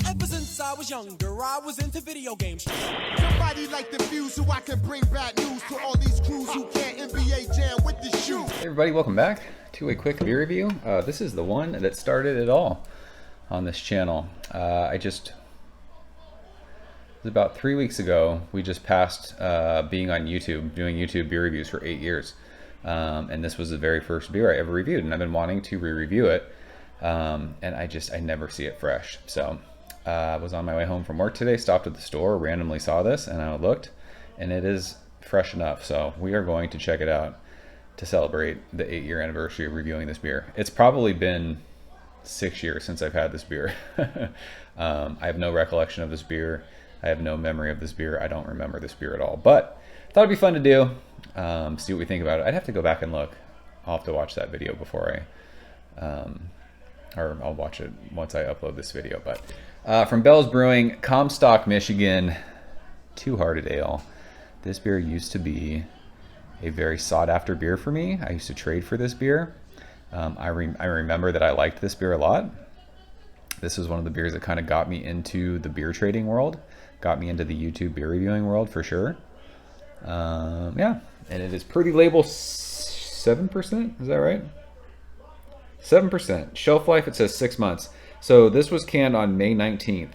Ever since I was younger, I was into video games. Somebody like the fuse so I can bring bad news to all these crews who can't NBA jam with the shoe. Hey everybody, welcome back to a quick beer review. This is the one that started it all on this channel. It was about 3 weeks ago, we just passed being on YouTube, doing YouTube beer reviews for 8 years. And this was the very first beer I ever reviewed, and I've been wanting to re-review it. And I never see it fresh. So I was on my way home from work today, stopped at the store, randomly saw this, and I looked, and it is fresh enough. So we are going to check it out to celebrate the 8-year anniversary of reviewing this beer. It's probably been 6 years since I've had this beer. I have no recollection of this beer. I have no memory of this beer. I don't remember this beer at all, but I thought it'd be fun to do. See what we think about it. I'd have to go back and look. I'll have to watch that video before or I'll watch it once I upload this video. But from Bell's Brewing, Comstock, Michigan, Two Hearted Ale. This beer used to be a very sought after beer for me. I used to trade for this beer. I remember that I liked this beer a lot. This was one of the beers that kind of got me into the beer trading world, got me into the YouTube beer reviewing world for sure. Yeah, and it is pretty label 7%, is that right? 7%. Shelf life, it says 6 months. So this was canned on May 19th.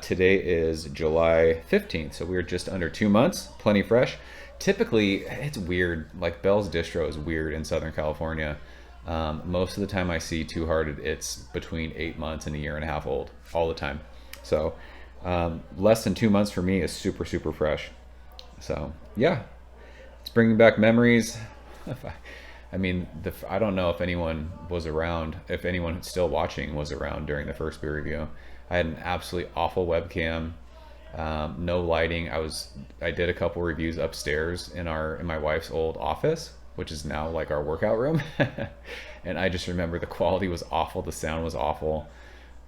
Today is July 15th, so we're just under 2 months, plenty fresh. Typically, it's weird, like Bell's Distro is weird in Southern California. Most of the time I see Two Hearted, it's between 8 months and a year and a half old, all the time. So less than 2 months for me is super, super fresh. So yeah, it's bringing back memories. I mean, I don't know if anyone was around, if anyone still watching was around during the first beer review. I had an absolutely awful webcam, no lighting. I did a couple reviews upstairs in my wife's old office, which is now like our workout room. And I just remember the quality was awful, the sound was awful.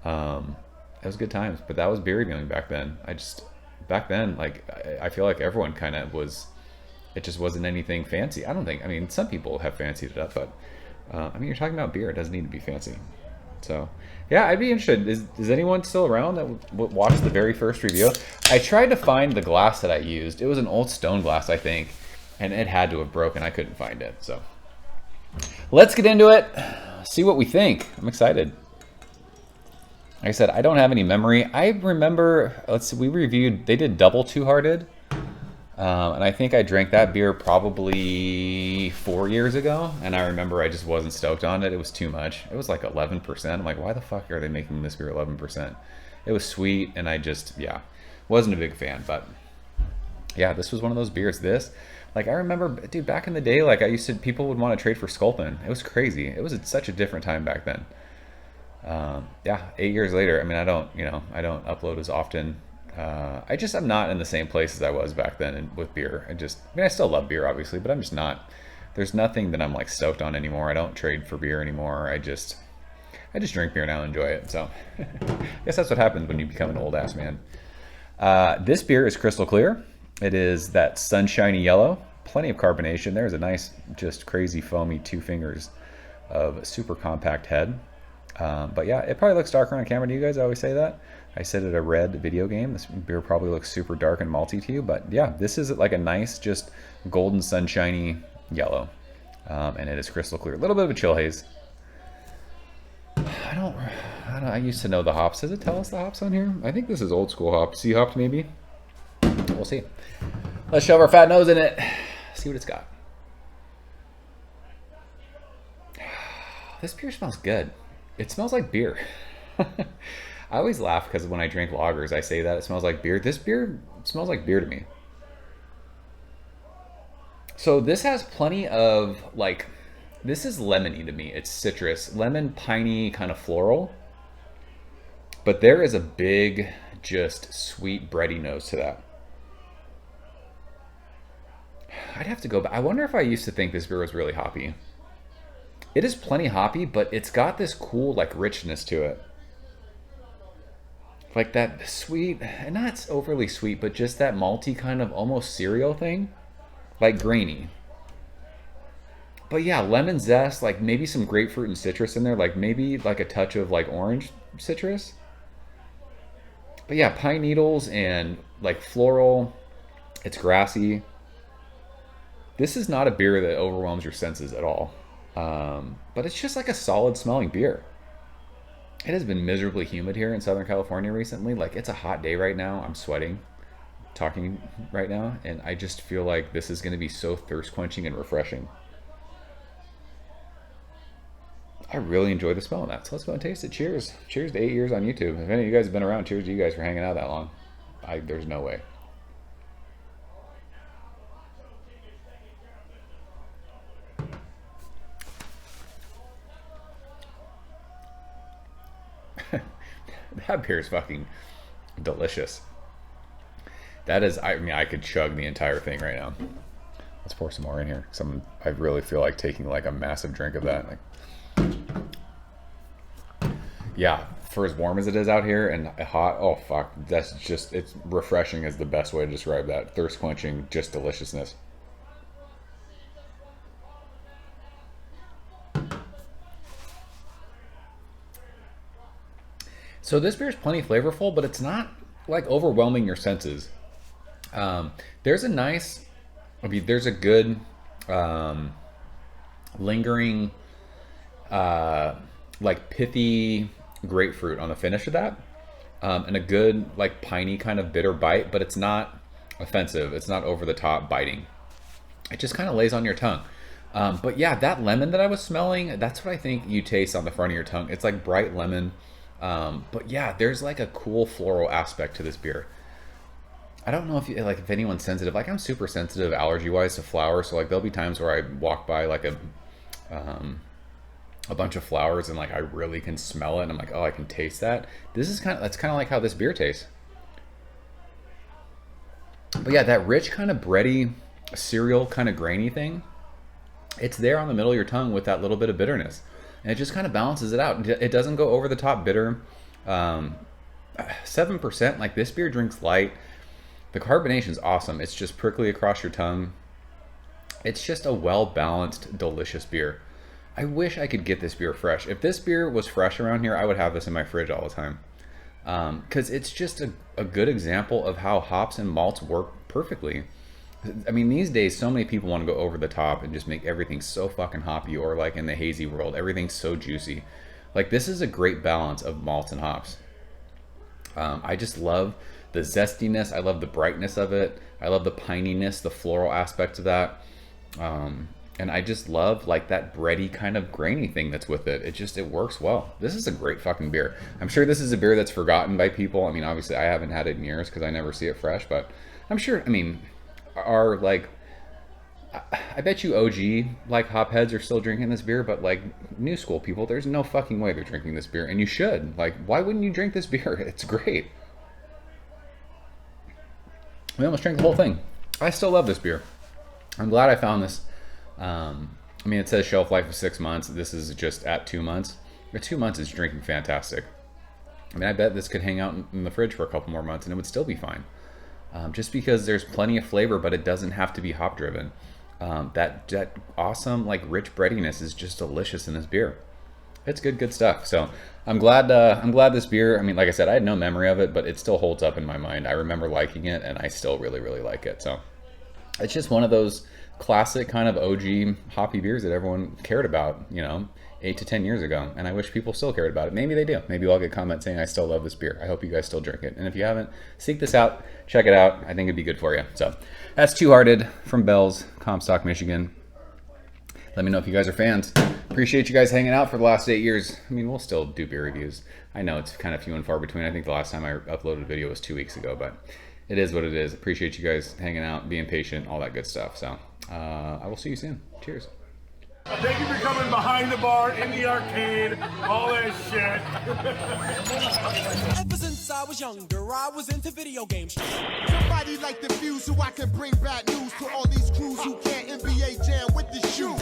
It was good times, but that was beer reviewing back then. Back then, like, I feel like everyone kind of was, it just wasn't anything fancy. I mean, some people have fancied it up, but I mean, you're talking about beer, it doesn't need to be fancy. So yeah, I'd be interested. Is anyone still around that watched the very first review? I tried to find the glass that I used. It was an old stone glass, I think, and it had to have broken. I couldn't find it. So let's get into it, see what we think. I'm excited. Like I said, I don't have any memory. I remember, we reviewed, they did double Two Hearted. And I think I drank that beer probably 4 years ago. And I remember I just wasn't stoked on it. It was too much. It was like 11%. I'm like, why the fuck are they making this beer 11%? It was sweet. And I just, yeah, wasn't a big fan. But yeah, this was one of those beers. Like, I remember, dude, back in the day, like people would want to trade for Sculpin. It was crazy. It was such a different time back then. Yeah, 8 years later, I mean, I don't upload as often. I'm not in the same place as I was back then with beer. I still love beer, obviously, but I'm just not, there's nothing that I'm like stoked on anymore. I don't trade for beer anymore. I just drink beer now and enjoy it. So I guess that's what happens when you become an old ass man. This beer is crystal clear. It is that sunshiny yellow, plenty of carbonation. There's a nice, just crazy foamy 2 fingers of super compact head. But yeah, it probably looks darker on camera to you guys. I always say that. I said it a red video game. This beer probably looks super dark and malty to you, but yeah, this is like a nice, just golden sunshiny yellow. And it is crystal clear. A little bit of a chill haze. I used to know the hops. Does it tell us the hops on here? I think this is old school hop. Sea hopped maybe? We'll see. Let's shove our fat nose in it. See what it's got. This beer smells good. It smells like beer. I always laugh because when I drink lagers, I say that it smells like beer. This beer smells like beer to me. So this has plenty of, like, this is lemony to me. It's citrus, lemon, piney, kind of floral. But there is a big, just sweet, bready nose to that. I'd have to go back. I wonder if I used to think this beer was really hoppy. It is plenty hoppy, but it's got this cool, like, richness to it. Like that sweet, and not overly sweet, but just that malty kind of almost cereal thing. Like grainy. But yeah, lemon zest, like maybe some grapefruit and citrus in there, like maybe like a touch of like orange citrus. But yeah, pine needles and like floral. It's grassy. This is not a beer that overwhelms your senses at all. But it's just like a solid smelling beer. It has been miserably humid here in Southern California recently. Like, it's a hot day right now. I'm sweating talking right now, and I just feel like this is going to be so thirst quenching and refreshing. I really enjoy the smell of that. So let's go and taste it. Cheers. Cheers to 8 years on YouTube. If any of you guys have been around, cheers to you guys for hanging out that long. There's no way. That beer is fucking delicious. That is, I mean, I could chug the entire thing right now. Let's pour some more in here. I really feel like taking like a massive drink of that. Like, yeah, for as warm as it is out here and hot, oh fuck, that's just, it's refreshing is the best way to describe that. Thirst quenching, just deliciousness. So this beer is plenty flavorful, but it's not like overwhelming your senses. There's a nice, I mean, there's a good lingering, like pithy grapefruit on the finish of that, and a good like piney kind of bitter bite, but it's not offensive. It's not over the top biting. It just kind of lays on your tongue. But yeah, that lemon that I was smelling, that's what I think you taste on the front of your tongue. It's like bright lemon. But yeah, there's like a cool floral aspect to this beer. I don't know if anyone's sensitive. Like, I'm super sensitive allergy wise to flowers. So like there'll be times where I walk by like a bunch of flowers and like I really can smell it and I'm like, oh, I can taste that. That's kind of like how this beer tastes. But yeah, that rich kind of bready cereal kind of grainy thing, it's there on the middle of your tongue with that little bit of bitterness. And it just kind of balances it out. It doesn't go over the top bitter. 7%, like this beer drinks light. The carbonation is awesome. It's just prickly across your tongue. It's just a well-balanced, delicious beer. I wish I could get this beer fresh. If this beer was fresh around here, I would have this in my fridge all the time. Because it's just a good example of how hops and malts work perfectly. I mean, these days, so many people want to go over the top and just make everything so fucking hoppy, or like in the hazy world, everything's so juicy. Like, this is a great balance of malts and hops. I just love the zestiness. I love the brightness of it. I love the pininess, the floral aspect of that. And I just love like that bready kind of grainy thing that's with it. It works well. This is a great fucking beer. I'm sure this is a beer that's forgotten by people. I mean, obviously I haven't had it in years because I never see it fresh, but I'm sure, I mean, I bet you OG like hop heads are still drinking this beer, but like new school people, there's no fucking way they're drinking this beer, and you should. Like, why wouldn't you drink this beer? It's great. We almost drank the whole thing. I still love this beer. I'm glad I found this. I mean, it says shelf life of 6 months. This is just at 2 months. But 2 months is drinking fantastic. I mean, I bet this could hang out in the fridge for a couple more months and it would still be fine. Just because there's plenty of flavor, but it doesn't have to be hop driven. That awesome, like rich breadiness is just delicious in this beer. It's good stuff. So I'm glad this beer, I mean, like I said, I had no memory of it, but it still holds up in my mind. I remember liking it and I still really like it. So it's just one of those classic kind of OG hoppy beers that everyone cared about, 8 to 10 years ago. And I wish people still cared about it. Maybe they do. Maybe I'll get comments saying I still love this beer. I hope you guys still drink it. And if you haven't, seek this out, check it out. I think it'd be good for you. So that's Two Hearted from Bell's, Comstock, Michigan. Let me know if you guys are fans. Appreciate you guys hanging out for the last 8 years. I mean, we'll still do beer reviews. I know it's kind of few and far between. I think the last time I uploaded a video was 2 weeks ago, but it is what it is. Appreciate you guys hanging out, being patient, all that good stuff. So I will see you soon. Cheers. Thank you for coming behind the bar, in the arcade, all that shit. Ever since I was younger, I was into video games. Somebody like the Fuse so I can bring bad news to all these crews who can't NBA jam with the shoe.